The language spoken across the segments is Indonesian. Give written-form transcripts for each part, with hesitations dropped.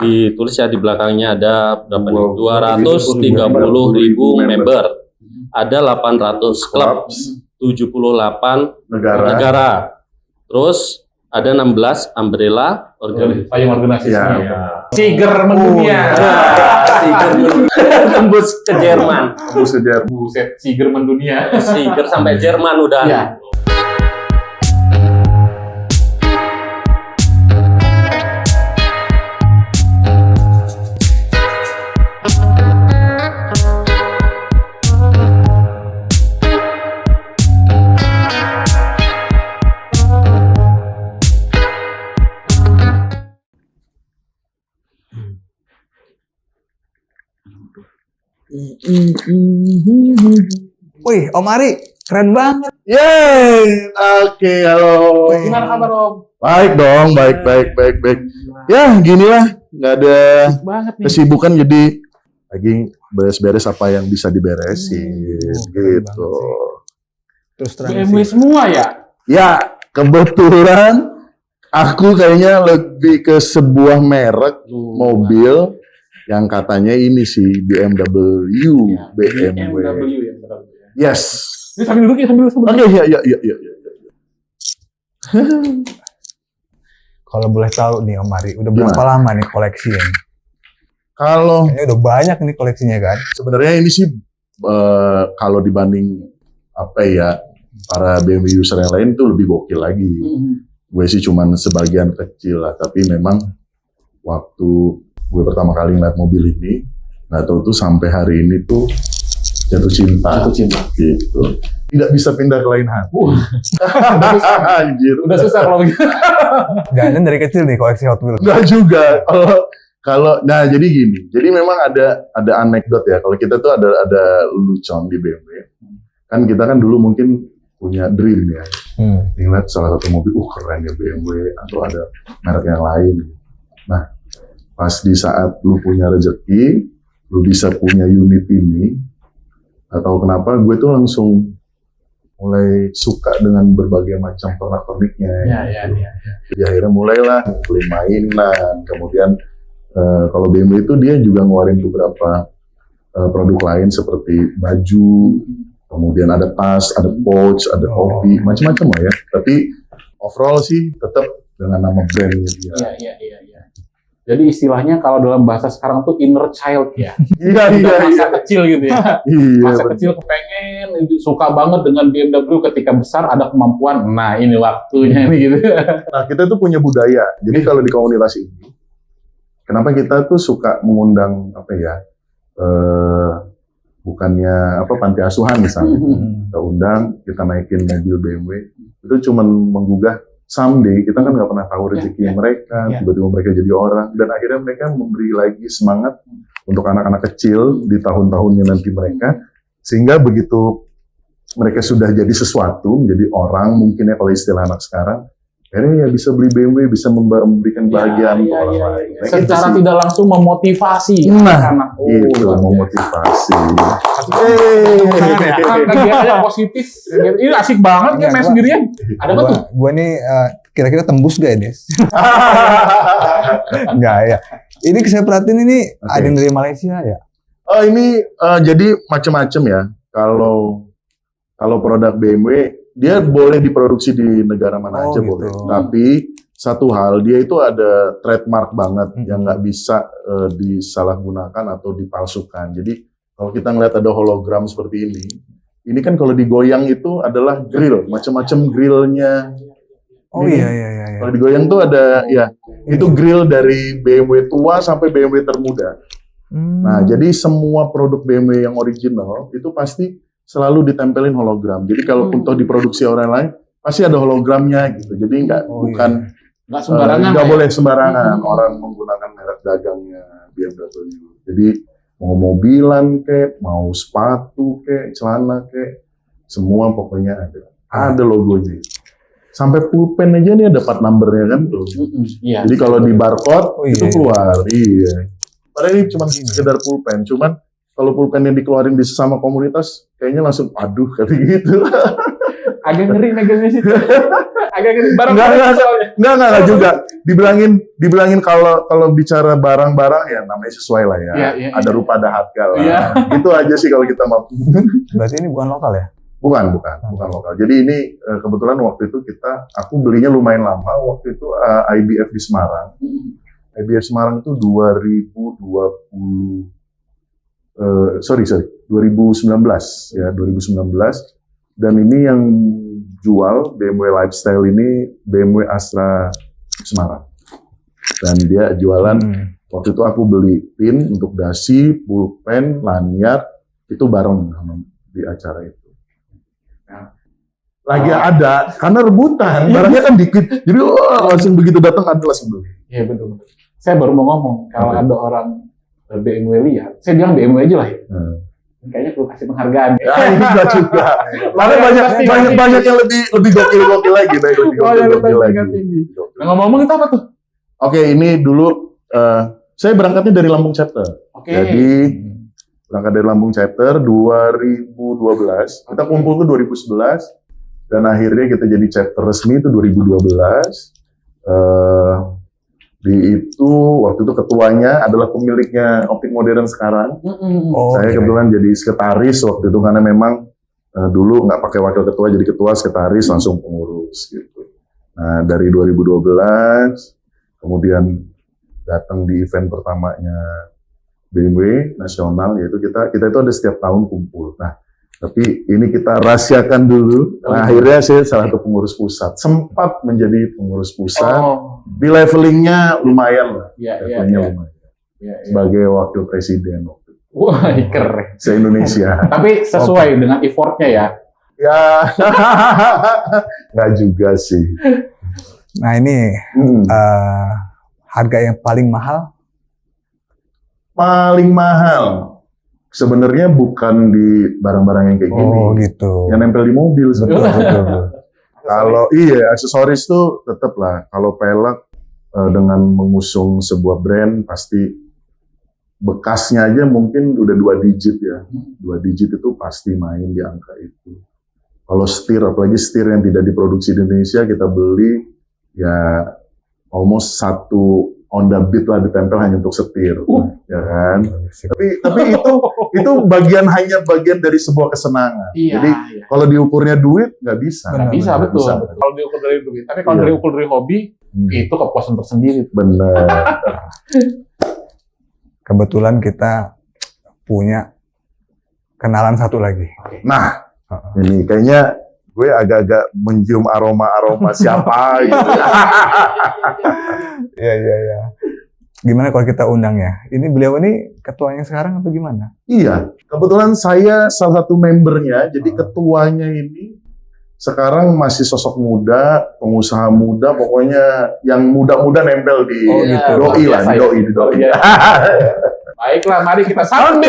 ditulis ya di belakangnya ada berapa nih? 230.000 member. Ada 800 klub, 78 negara. Terus ada 16 umbrella organisasi. Ya. Siger mendunia. Tembus ke Jerman. Buset, Siger mendunia. Siger sampai Jerman udah. Ya. Wih, Om Ari, keren banget. Yeay, oke, halo. Gimana kabar Om? Baik dong, baik. Ya, ginilah, nggak ada Banget nih. kesibukan jadi lagi beres-beres apa yang bisa diberesin, gitu. Terus BMW semua ya? Ya, kebetulan aku kayaknya lebih ke sebuah merek mobil yang katanya ini sih BMW. BMW ya. Yes. Ini sambil duduk ya, sambil. Oke, ya. Kalau boleh tahu nih Om Ari, udah berapa lama nih koleksi ini? Kalau Kayaknya udah banyak nih koleksinya kan? sebenarnya ini sih kalau dibanding apa ya para BMW user yang lain tuh lebih gokil lagi. Gue sih cuman sebagian kecil lah, tapi memang waktu gue pertama kali ngeliat mobil ini, nggak tahu tuh sampai hari ini tuh jatuh cinta. Gitu. Tidak bisa pindah ke lain hati. Anjir. Udah susah kalau begitu. Jangan dari kecil nih koleksi Hot Wheels. Enggak juga. Kalau nah jadi gini. Jadi memang ada anekdot ya. Kalau kita tuh ada lelucon di BMW. Kan kita kan dulu mungkin punya dream ya. Ingat salah satu mobil, keren ya BMW, atau ada merek yang lain. Nah, pas di saat lu punya rezeki, lu bisa punya unit ini, atau kenapa gue tuh langsung mulai suka dengan berbagai macam pernak-perniknya. Ya. Jadi akhirnya mulailah beli mainan, kemudian kalau BMW itu dia juga ngeluarin beberapa produk lain seperti baju, kemudian ada tas, ada pouch, ada topi, macam-macam lah ya. Tapi overall sih tetap dengan nama brandnya dia. Iya. Jadi istilahnya kalau dalam bahasa sekarang tuh inner child ya. Iya. Masa kecil gitu ya. Iya. Masa kecil kepengen, suka banget dengan BMW, ketika besar ada kemampuan. Nah ini waktunya nih gitu. Nah kita tuh punya budaya. Jadi kalau di komunitas ini, kenapa kita tuh suka mengundang apa ya? Bukannya apa panti asuhan misalnya. Kita undang, kita naikin mobil BMW. Itu cuman menggugah someday, kita kan nggak pernah tahu rezeki mereka, tiba-tiba mereka jadi orang, dan akhirnya mereka memberi lagi semangat untuk anak-anak kecil di tahun-tahunnya nanti mereka, sehingga begitu mereka sudah jadi sesuatu, menjadi orang mungkin ya kalau istilah anak sekarang, akhirnya ya bisa beli BMW, bisa memberikan bahagia untuk orang lain. Nah, Secara gitu tidak langsung memotivasi Nah, anak. itu memotivasi. Kegiatan positif. Ini asik banget ya main sendirian. Ada apa tuh? Gua nih kira-kira tembus gak ini? Enggak ya. Ini saya perhatiin ini ada yang dari Malaysia ya? Oh ini jadi macam-macam ya. Kalau produk BMW dia boleh diproduksi di negara mana aja gitu. boleh. Tapi satu hal dia itu ada trademark banget yang nggak bisa disalahgunakan atau dipalsukan. Jadi kalau kita ngeliat ada hologram seperti ini kan kalau digoyang itu adalah grill, macam-macam grillnya. Oh Ini, iya. Kalau digoyang tuh ada ya itu grill dari BMW tua sampai BMW termuda. Nah jadi semua produk BMW yang original itu pasti selalu ditempelin hologram. Jadi kalau untuk diproduksi orang lain pasti ada hologramnya gitu. Jadi bukan Nggak sembarangan. nggak boleh sembarangan orang menggunakan merek dagangnya BMW. Jadi mau mobilan kek, mau sepatu kek, celana kek, semua pokoknya ada logonya. Sampai pulpen aja nih ada part numbernya kan tuh. Iya. Jadi kalau di barcode itu keluar. Iya. Padahal ini cuma sekedar pulpen, cuman kalau pulpen yang dikeluarin di sesama komunitas, kayaknya langsung aduh kayak gitu. Agak ngeri megangnya sih. Agak barang Enggak juga. Dibilangin kalau bicara barang-barang ya namanya sesuai lah ya. Iya. Ada rupa ada harga lah. Iya. Itu aja sih kalau kita mau. Berarti ini bukan lokal ya? Bukan lokal. Jadi ini kebetulan waktu itu aku belinya lumayan lama. Waktu itu IBF di Semarang. IBF Semarang itu 2019 ya, 2019. Dan ini yang jual BMW Lifestyle ini BMW Astra Semarang. Dan dia jualan, waktu itu aku beli pin untuk dasi, pulpen, lanyard, itu bareng di acara itu. Lagi ada, karena rebutan, barangnya kan dikit. Jadi langsung begitu datang ada langsung beli. Iya betul. Saya baru mau ngomong, kalau ada orang BMW lihat, saya bilang BMW aja lah ya. Kayaknya perlu kasih penghargaan. Ya, ini enggak juga. Karena banyak yang lebih gokil lagi, gokil lagi. Nah, ngomong-ngomong itu apa tuh? Oke, ini dulu saya berangkatnya dari Lampung Chapter. Oke. Jadi berangkat dari Lampung Chapter 2012. Kita kumpul tuh 2011 dan akhirnya kita jadi chapter resmi itu 2012. Waktu itu ketuanya adalah pemiliknya Optik Modern sekarang. Saya kebetulan jadi sekretaris waktu itu karena memang dulu nggak pakai wakil ketua, jadi ketua, sekretaris, langsung pengurus gitu. Nah dari 2012 kemudian datang di event pertamanya BMW nasional, yaitu kita itu ada setiap tahun kumpul. Nah tapi ini kita rahasiakan dulu. Nah, akhirnya saya salah satu pengurus pusat. Sempat menjadi pengurus pusat. Di levelingnya lumayan lah. Levelingnya lumayan. Sebagai wakil presiden waktu itu. Wah, keren. Se-Indonesia. Tapi sesuai dengan effortnya ya. Ya, nggak juga sih. Nah ini harga yang paling mahal? Paling mahal. Sebenarnya bukan di barang-barang yang kayak gini. Oh gitu. Yang nempel di mobil sebenarnya. Betul. Kalau aksesoris tuh tetap lah. Kalau pelek dengan mengusung sebuah brand pasti bekasnya aja mungkin udah 2 digit ya. 2 digit itu pasti main di angka itu. Kalau setir, apalagi setir yang tidak diproduksi di Indonesia, kita beli ya almost 1 on the beat lah ditempel hanya untuk setir, ya kan? Tapi itu hanya bagian dari sebuah kesenangan. Iya, jadi kalau diukurnya duit nggak bisa. Nggak bisa, betul. Kalau diukur dari duit, tapi kalau diukur dari hobi itu kepuasan tersendiri. Benar. Kebetulan kita punya kenalan satu lagi. Nah, ini kayaknya gue agak-agak mencium aroma siapa gitu. Iya. Gimana kalau kita undang ya? Ini beliau ini ketuanya sekarang atau gimana? Iya, kebetulan saya salah satu membernya, jadi ketuanya ini sekarang masih sosok muda, pengusaha muda, pokoknya yang muda-muda nempel di doi lah, di doi. Baiklah, mari kita sambut.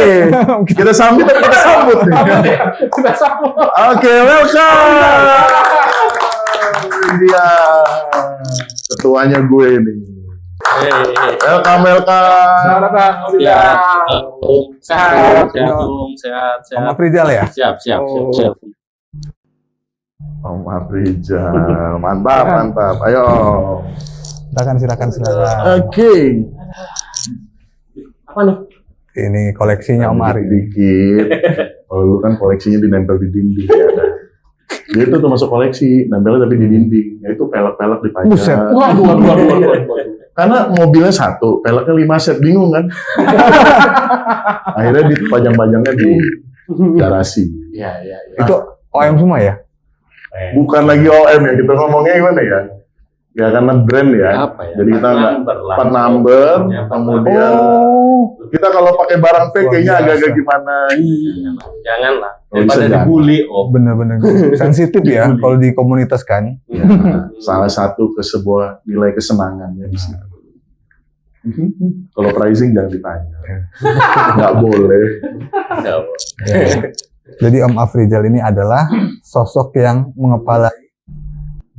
Kita sambut. Kita sambut. Oke, welcome. Dia ketuanya gue ini. Welcome. Sehat. Sehat. Om Afrizal ya? Siap. Om Afrizal, mantap. Ayo. Silakan. Oke. Apa nih? Ini koleksinya Om Ari. Dikit. Kalau lu kan koleksinya dinempel di dinding ya. Dia itu termasuk koleksi, nempelnya tapi di dinding. Ya itu pelek-pelek dipajang. Buset. Waduh. Karena mobilnya 1, peleknya 5 set, bingung kan? Akhirnya dipajang-pajangnya di garasi. Iya. Itu OM semua ya? Bukan lagi OM ya, kita ngomongnya gimana ya? Ya karena brand ya. Apa ya? Jadi kita nggak 4 number, kemudian kita kalau pakai barang fake kayaknya agak-agak gimana. Janganlah. Oh, Daripada bisa dibully. Bener-bener sensitif ya kalau di komunitas kan. Ya, salah satu sebuah nilai kesenangannya di situ. Kalau pricing jangan ditanya, nggak boleh. Jadi Om Afrizal ini adalah sosok yang mengepalai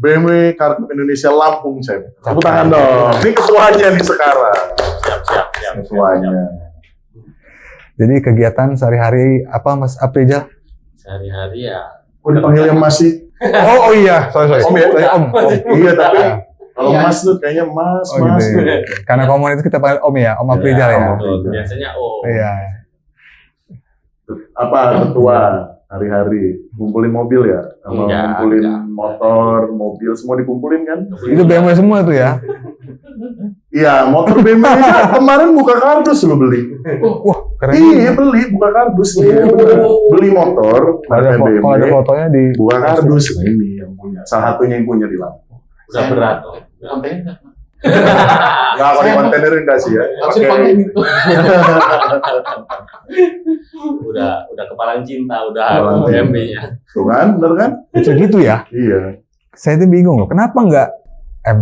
BMW Kartip Indonesia Lampung, Chef. Tepuk tangan dong. Ini ketuanya nih sekarang. Siap. Ketuanya. Jadi kegiatan sehari-hari apa Mas Afrizal? Sehari-hari ya. Oh, dipanggilnya masih Oh iya, sorry. Om ya? Om. Iya, tapi kalau Iya. Mas tuh kayaknya Mas, Oh, Mas. gitu ya. Karena komunitas kita panggil Om ya, Om Aprijal ya. betul. Biasanya Iya. Apa ketua hari-hari ngumpulin mobil ya? Sama Enggak, ngumpulin enggak. motor, mobil semua dikumpulin kan? Itu BMW semua tuh ya. Iya, motor BMW aja kemarin buka kardus lo beli. Wah, keren. Iya, beli buka kardus dia. bener. Beli motor, Kalau ada, pakai kalau ada BMW, fotonya di buka kardus. Nah, ini yang punya. Salah satunya yang punya di Lampung. udah berat tuh. Kontennya Nggak, kalau di kontainer enggak sih ya. harus Pakai- dipakai gitu. Udah kepalang cinta, udah Kepalang cinta. BMW-nya. Tuh kan, bener kan? segitu ya. Iya. Saya tuh bingung loh, kenapa nggak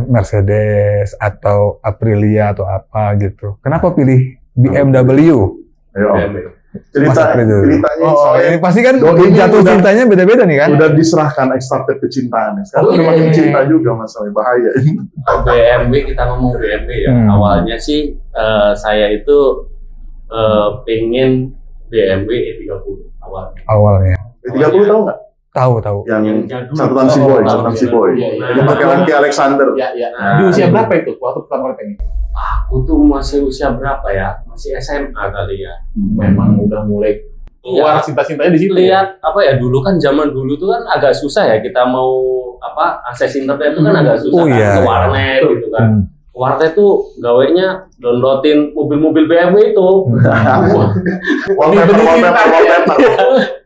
Mercedes atau Aprilia atau apa gitu? Kenapa pilih BMW? Ayo, Om. BMW. Masa April? ceritanya Oh, soalnya ini pasti kan Doi ini jatuh udah- cintanya beda-beda nih kan? udah diserahkan ekstraktif kecintaannya. Sekarang Oh, udah iya. makin cinta juga masalahnya, bahaya. BMW, kita ngomong BMW ya. Awalnya sih saya itu pengen BMW E30 awalnya. Awalnya. 30 tahu nggak? Tahu. Yang jadul. satu tansi Oh, boy, tahu, satu tansi tahu. boy. Iya, iya. Yang pakai Lanky Alexander. Ya. Nah, Di usia berapa itu waktu pertama kali pengen? Aku tuh masih usia berapa ya? Masih SMA kali ya. Memang udah mulai keluar cinta-cintanya di situ. Lihat apa ya, dulu kan zaman dulu tuh kan agak susah ya kita mau akses internet itu kan agak susah Oh, kan, iya, ke iya. warnet gitu kan. Hmm. Warnet tuh gawenya downloadin mobil-mobil BMW itu. Wallpaper.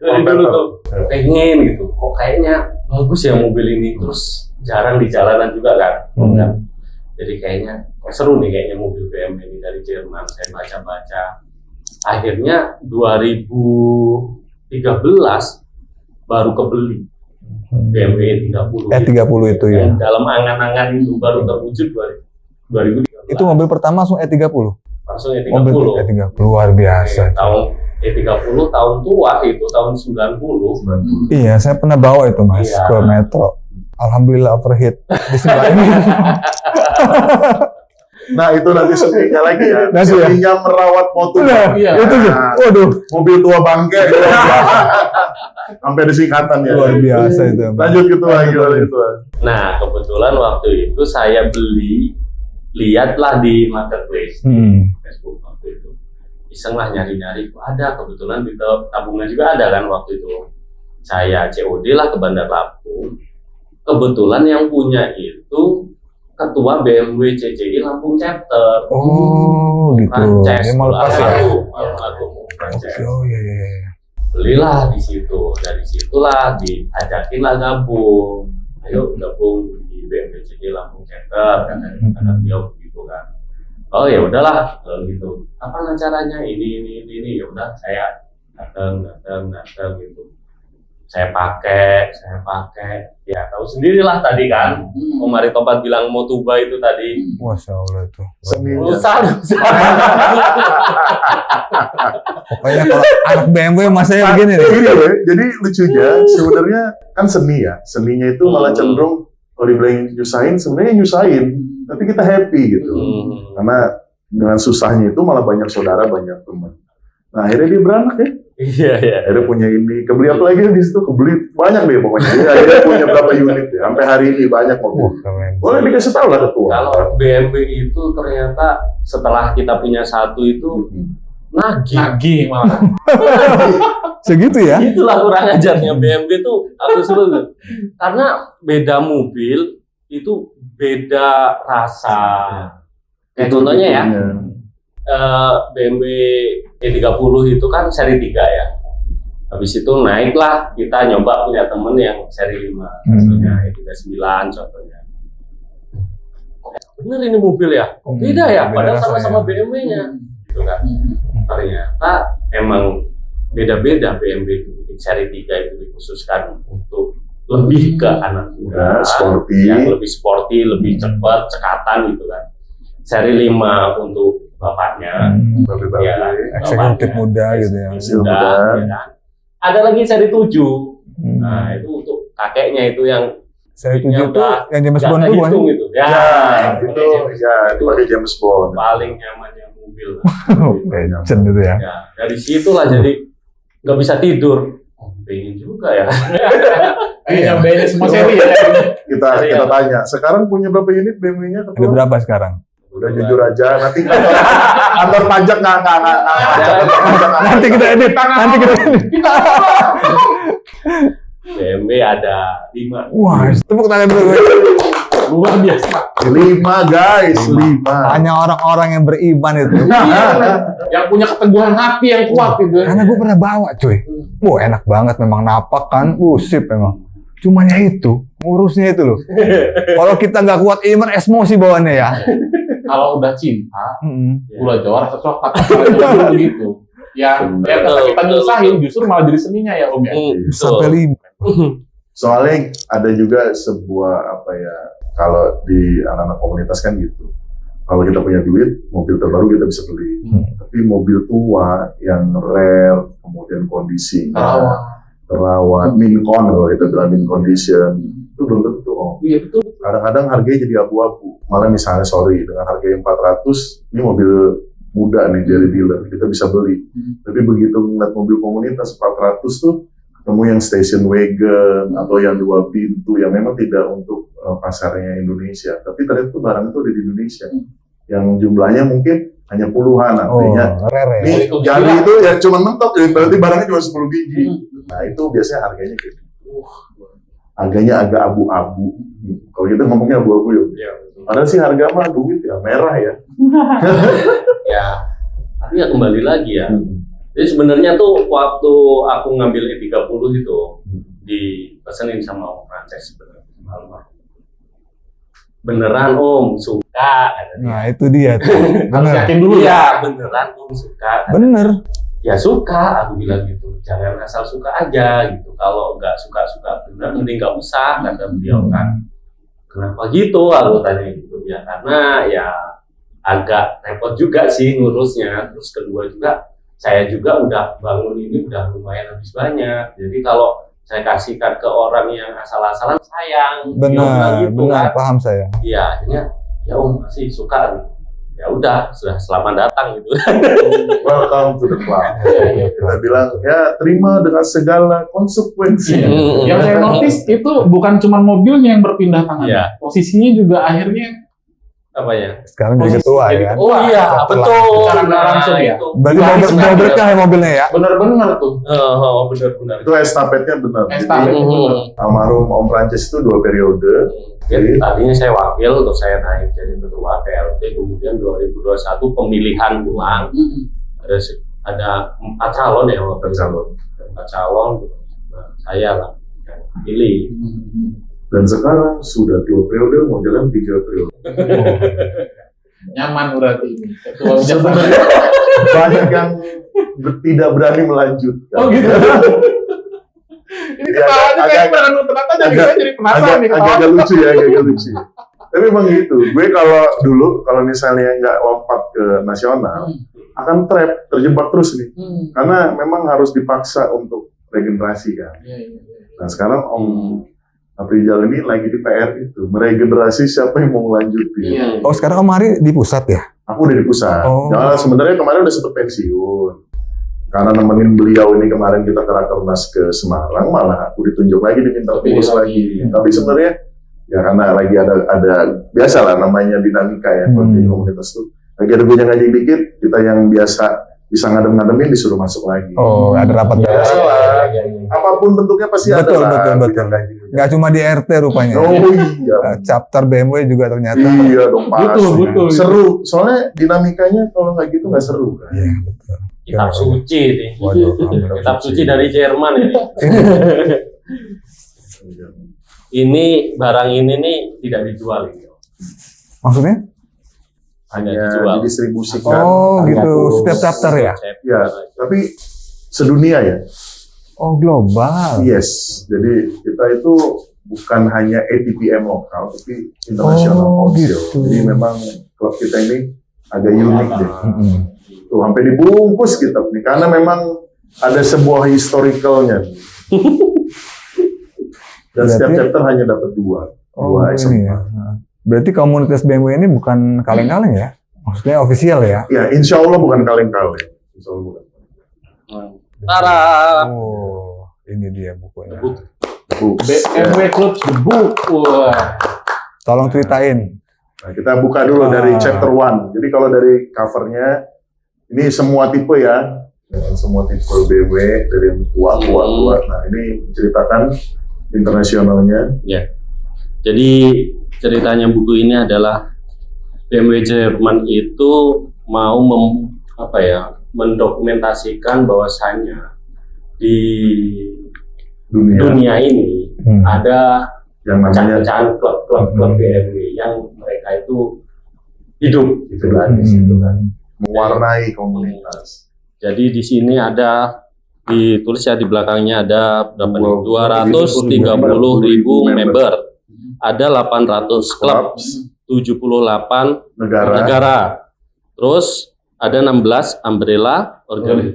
Dari dulu tuh pengen gitu. Kok kayaknya bagus ya mobil ini, terus jarang di jalanan juga kan. Kan? Jadi kayaknya kok seru nih kayaknya mobil BMW ini dari Jerman. Saya baca-baca. Akhirnya 2013 baru kebeli BMW 30. E30 itu ya. Yang dalam angan-angan itu baru terwujud 2013. Itu mobil pertama langsung E30. Langsung E30. Mobil E30 luar biasa. Tahun E30 tahun tua itu tahun 90. Iya, saya pernah bawa itu Mas Iya. ke Metro. Alhamdulillah overheat di sebelah ini. Nah itu nanti seninya lagi ya. Nanti ya. Seninya merawat motor. Nah, Iya. itu tuh. Waduh, Mobil tua bangke. Sampai disingkatan ya. luar biasa itu. Mas. Lanjut ketua, gimana ketua? Nah, kebetulan waktu itu saya beli, lihatlah di marketplace Facebook waktu itu. Iseng lah nyari-nyari, ada kebetulan di tabungan juga ada kan waktu itu. Saya COD lah ke Bandar Lampung. Kebetulan yang punya itu ketua BMW CCI Lampung Chapter. Oh, gitu. Frances, Dia mau lepas ya. Almarhum Frances. Oke, oh iya. Belilah di situ, dari situlah diajakin lah gabung, ayo gabung di BMWCG Lampung Center, kata beliau gitu kan. Oh ya udahlah kalau gitu. Apa caranya ini ya udah saya datang gitu. Saya pakai, ya tahu sendirilah tadi kan. Om Ari Topat bilang Motuba itu tadi. Masya Allah itu. Seninya. Rusak. Pokoknya kalau anak BMW masanya begini nih. Gini loh, jadi lucunya sebenarnya kan seni ya. Seninya itu malah cenderung kalau dibilang nyusahin, sebenarnya nyusahin. Tapi kita happy gitu. Karena dengan susahnya itu malah banyak saudara, banyak teman. Nah akhirnya dia beranak ya. Iya. Akhirnya punya ini. Kebeli apa lagi di situ? Kebeli banyak deh pokoknya. Dia akhirnya punya berapa unit ya. Sampai hari ini banyak Wah, mobil. keren. Boleh dikasih tahu lah ketua. Kalau BMW itu ternyata setelah kita punya satu itu nagih malah. Segitu ya? Itulah kurang ajarnya BMW tuh aku suruh tuh. Karena beda mobil itu beda rasa. Kayak contohnya ya, BMW E30 itu kan seri 3 ya. Habis itu naiklah kita nyoba punya temen yang seri 5. Misalnya E39 contohnya. Bener ini mobil ya? Kok beda ya? Beda Padahal rasanya. sama-sama BMW-nya. Gitu kan. Ternyata emang beda-beda BMW itu. Seri 3 itu dikhususkan untuk lebih ke anak muda, sporty. yang lebih sporty, lebih cepat, cekatan gitu kan. Seri 5 untuk bapaknya, Babi-babi. ya, Eksekutif bapaknya. muda gitu ya. Eksekutif muda, Muda. ya kan. Ada lagi seri 7. Nah, itu untuk kakeknya itu yang Saya tujuh tuh udah yang James nggak Bond tuh bukan? kehitung gitu. Ya, itu ya itu pakai James Bond. paling nyamannya mobil. Legend itu ya. Ya, dari situlah jadi nggak bisa tidur. Oh, pengen juga ya. Yang beda semua seri ya. Kita tanya, sekarang punya berapa unit BMW-nya? Ada berapa sekarang? Udah jujur aja, nanti kantor pajak nggak. Nanti kita edit. BMW ada 5. Wah, tepuk tangan dulu. Luar biasa. 5 guys, 5. Hanya orang-orang yang beriman itu. Yang punya keteguhan hati yang kuat gitu. Karena gue pernah bawa cuy. Wah enak banget memang napak kan. Sip memang. Cuman ya itu, ngurusnya itu loh. Kalau kita nggak kuat iman, emosi bawaannya ya. Kalau udah cinta, Ya. gula jawa rasa coklat gitu. Yang kita nyusahin justru malah jadi seninya ya Om ya. Sampai 5. Soalnya ada juga sebuah kalau di anak-anak komunitas kan gitu. Kalau kita punya duit, mobil terbaru kita bisa beli. Tapi mobil tua yang rare, kemudian kondisinya terawat, mincon kalau kita bilang min condition, itu belum tentu Om. Iya betul. Kadang-kadang harganya jadi abu-abu. Malah misalnya dengan harga yang 400, ini mobil muda nih dari dealer, kita bisa beli. Tapi begitu ngeliat mobil komunitas 400 tuh, ketemu yang station wagon atau yang 2 pintu yang memang tidak untuk pasarnya Indonesia. Tapi ternyata tuh barang itu ada di Indonesia. Yang jumlahnya mungkin hanya puluhan, artinya rare ya. nih jari itu ya cuma mentok, berarti barangnya cuma 10 biji. Nah itu biasanya harganya gitu. Harganya agak abu-abu. Kalau kita ngomongnya abu-abu ya. Padahal sih harga mah duit ya, merah ya. Ya, tapi ya kembali lagi ya. Jadi sebenarnya tuh waktu aku ngambil E30 itu dipesenin sama Om Frances sebenarnya. Beneran Om suka katanya. Nah itu dia tuh. Harus Bener. yakin dulu ya. Iya, beneran Om suka. Bener. Ya suka, aku bilang gitu. Jangan asal suka aja gitu. Kalau nggak suka-suka bener, mending nggak usah, kata beliau kan. Kenapa gitu? Aku tanya gitu. Ya karena ya agak repot juga sih ngurusnya. Terus kedua juga, saya juga udah bangun ini udah lumayan habis banyak. Jadi kalau saya kasihkan ke orang yang asal-asalan sayang. Dia bilang Benar, gitu, benar, kan. paham saya. Iya, akhirnya ya Om masih suka gitu. Ya udah, sudah selamat datang gitu. Welcome to the club. Kita bilang ya terima dengan segala konsekuensi. Yang saya notice itu bukan cuma mobilnya yang berpindah tangan. Iya. Posisinya juga akhirnya Apa ya? Sekarang jadi Posisi ketua jadi ya kan. ketua. Oh iya, Setelah- betul. Secara nggak langsung ya? Itu. Berarti Waris mau berkah ya mobilnya ya. benar-benar tuh. Benar-benar. Itu estafetnya benar. Estafet itu benar. Almarhum Om Prancis itu 2 periode. Jadi tadinya saya wakil untuk saya naik jadi ketua PLT, kemudian 2021 pemilihan ulang. Ada 4 calon ya waktu itu. 4 calon, nah, saya lah yang pilih. Dan sekarang sudah 2 periode, mau jalan 3 periode. Nyaman berarti ini. Ketua Sebenarnya banyak yang tidak berani melanjutkan. Oh gitu. Ini ketawanya kayak beneran nonton aja jadi saya jadi penasaran nih agak ketawa. lucu ya, agak lucu. Tapi memang gitu. Gue kalau misalnya nggak lompat ke nasional, akan terjebak terus nih. Karena memang harus dipaksa untuk regenerasi kan. Nah sekarang Om Aprijal ini lagi di PR itu, meregenerasi siapa yang mau melanjutin. Oh sekarang Om Ari di pusat ya? Aku udah di pusat. Oh. Nah, sebenarnya kemarin udah sempet pensiun. Karena nemenin beliau ini kemarin kita ke Rakernas ke Semarang, malah aku ditunjuk lagi, diminta pengurus lagi. Tapi sebenarnya ya karena lagi ada biasa lah namanya dinamika ya di komunitas tuh. Lagi ada gunjang ngaji dikit, kita yang biasa bisa ngadem-ngademin disuruh masuk lagi. Oh ada rapat Ya, biasa. apapun bentuknya pasti ada Betul, lah. betul. Nggak cuma di RT rupanya. Oh iya. Chapter BMW juga ternyata. Iya dong pasti. Betul. Seru. Soalnya dinamikanya kalau nggak gitu nggak seru kan. Iya betul. Kitab suci nih. Waduh, Kitab suci dari Jerman ini. Ini barang ini nih tidak dijual ini. Maksudnya? Hanya Ya, dijual. didistribusikan. Oh hanya gitu, terus. setiap chapter ya? Ya, tapi sedunia ya. Oh global. Yes. Jadi kita itu bukan hanya ATPM lokal, tapi international Oh, council. gitu. Jadi memang klub kita ini agak unik deh. Mm-mm. Tuh sampai dibungkus kita nih, karena memang ada sebuah historicalnya. Dan setiap Berarti- chapter hanya dapat 2. Oh Dua ini ya. Nah, berarti komunitas BMW ini bukan kaleng-kaleng ya? Maksudnya official ya? Ya, insya Allah bukan kaleng-kaleng. Insya Allah bukan. Tara. Oh, ini dia bukunya. Buku. BMW Club The Book. Wah. Tolong ceritain. Nah, kita buka dulu dari chapter 1. Jadi kalau dari covernya, ini semua tipe ya. Semua tipe BMW dari yang tua. Nah, ini ceritakan internasionalnya. Ya. Jadi ceritanya buku ini adalah BMW Jerman itu mau mendokumentasikan bahwasannya di dunia ini ada yang namanya pecahan klub BMW yang mereka itu hidup gitu kan di situ kan. mewarnai komunitas. Jadi di sini ada ditulis ya di belakangnya ada berapa nih? 230.000 member. Ada 800 klub, 78 negara. Terus ada 16 umbrella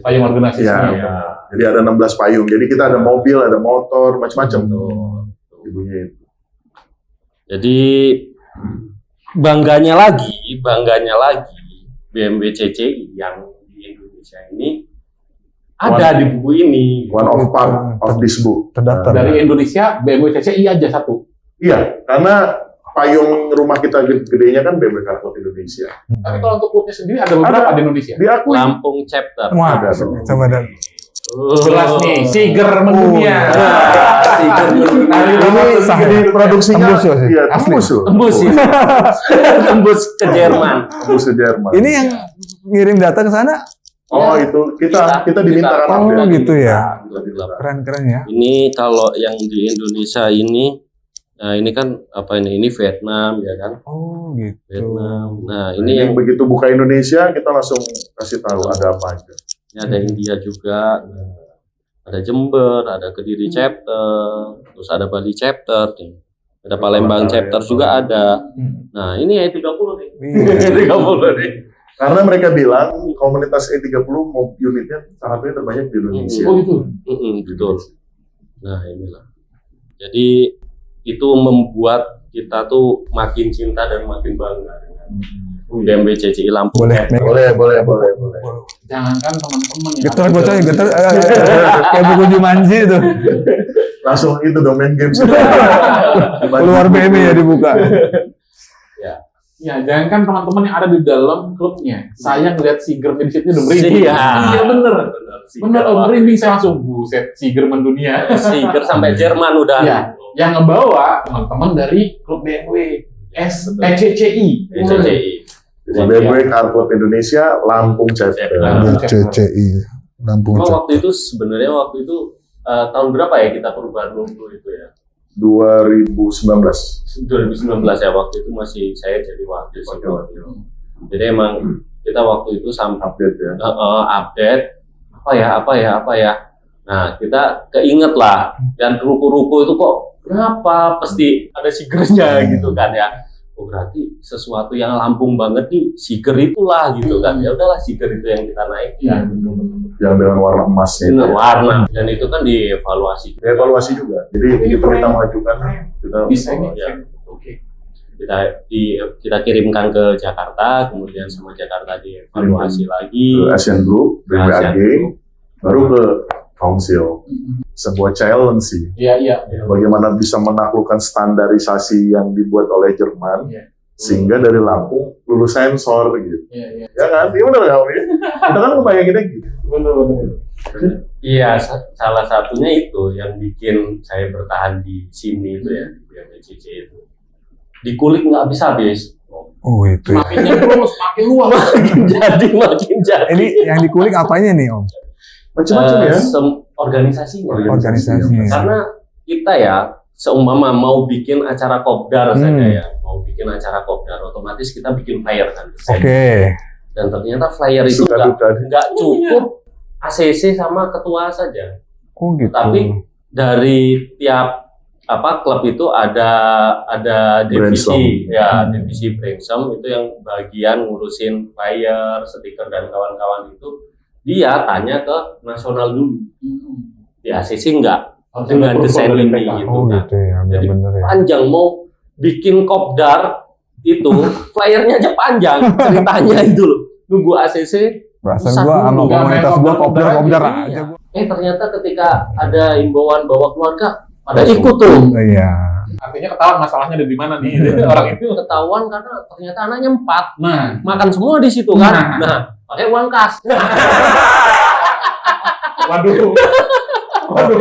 Payung organisasi. Ya. Jadi ada 16 payung. Jadi kita ada mobil, ada motor, macam-macam tuh. Ibunya itu. Jadi bangganya lagi BMW CCI yang di Indonesia ini ada di buku ini. One of part of this book. Terdaftar. Dari Indonesia BMW CCI aja satu. Iya, karena payung rumah kita gedenya kan BMW Carport Indonesia. Tapi kalau untuk klubnya sendiri ada beberapa di Indonesia. Diakui. Lampung chapter. Wah, Ada dong. coba dan. Jelas nih, Siger mendunia. Ini jadi produksinya tembus ya sih? iya, Asli. tembus loh. Tembus ya. Tembus ke Jerman. Tembus ke Jerman. Ini yang ngirim data ke sana? Oh, itu kita dimintakan Oh, update. gitu ya. Kita dimintakan. Keren-keren ya. Ini kalau yang di Indonesia ini, nah ini kan apa ini? Ini Vietnam ya kan? Oh, gitu. Vietnam. Nah Ini ini yang begitu buka Indonesia kita langsung kasih tahu ada apa aja. ini ada India juga, ada Jember, ada Kediri chapter, terus ada Bali chapter, nih. Ada Palembang chapter juga ada. Nah ini E30 nih. Iya. E30 nih. Karena mereka bilang komunitas E30 unitnya salah satunya terbanyak di Indonesia. Oh itu. Betul. Nah inilah. Jadi itu membuat kita tuh makin cinta dan makin bangga dengan BMW CCI Lampung. Boleh. Boleh. Jangankan teman-teman yang Getar ada bocah, di- getar. Kayak buku Jumanji itu. Langsung itu domain games. Keluar BM ya dibuka. Ya, jangankan teman-teman yang ada di dalam klubnya. Saya ngeliat Siger di situ udah merinding. Iya. Iya bener. Bener, om merinding saya langsung buset Siger mendunia. Siger sampai Jerman udah. Iya. Yang ngebawa teman-teman dari klub BMW CCI. CCI. BMW Carport Indonesia Lampung chapter. CCI. Lampung. Cuma waktu itu sebenarnya tahun berapa ya kita perubahan logo itu ya? 2019. 2019 ya, waktu itu masih saya jadi wakil. Jadi emang kita waktu itu sampai Update ya. update apa ya. Nah kita keinget lah, dan ruko-ruko itu kok kenapa pasti ada Sigernya gitu kan ya. Oh berarti sesuatu yang Lampung banget nih, Siger itulah gitu kan. Ya udahlah Siger itu yang kita naik. Iya, Yang dengan warna emasnya. Bener, warna, dan itu kan dievaluasi. Evaluasi juga. Jadi Ini itu kita keren. majukan. Kita Bisa ini. Ya. Oke. Kita kirimkan ke Jakarta, kemudian sama Jakarta dievaluasi lagi. ke Asian Group, BMW Asian AG, Group. baru ke Council. Sebuah challenge sih. Iya. Bagaimana bisa menaklukkan standarisasi yang dibuat oleh Jerman, Iya. sehingga dari Lampung lulus sensor gitu. Iya. Ya kan? Iya bener nggak Om? Kita kan ngebayanginnya gitu. Bener. Iya, salah satunya itu yang bikin saya bertahan di sini itu ya, di BMCC itu. Dikulik nggak habis-habis. Oh, itu ya. Makin nyemplung, makin luas. Makin jadi. Ini yang dikulik apanya nih, Om? Macam-macam ya. Organisasinya. Organisasinya. Karena kita ya, seumpama mau bikin acara kopdar saja ya, mau bikin acara kopdar, otomatis kita bikin flyer kan. Oke. Dan ternyata flyer itu Suka duka. nggak cukup ACC sama ketua saja. Oh, gitu. Tapi dari tiap klub itu ada divisi divisi brainstorm itu yang bagian ngurusin flyer, stiker dan kawan-kawan itu dia tanya ke nasional dulu. Di ACC enggak dengan desain ini gitu Oh, kan. gitu ya. Biar Jadi bener ya. panjang mau bikin kopdar itu flyernya aja panjang ceritanya itu loh. Nunggu ACC Perasaan Usah gua dulu, sama nggak komunitas main gua kopdar kopdar aja. aja gua. ternyata ketika ada imbauan bawa keluarga Pada ikut tuh. Iya. Artinya ketahuan masalahnya ada di mana nih orang itu. Ketahuan karena ternyata anaknya 4. Nah, Makan semua di situ kan. Nah, pakai uang kas. waduh. Waduh.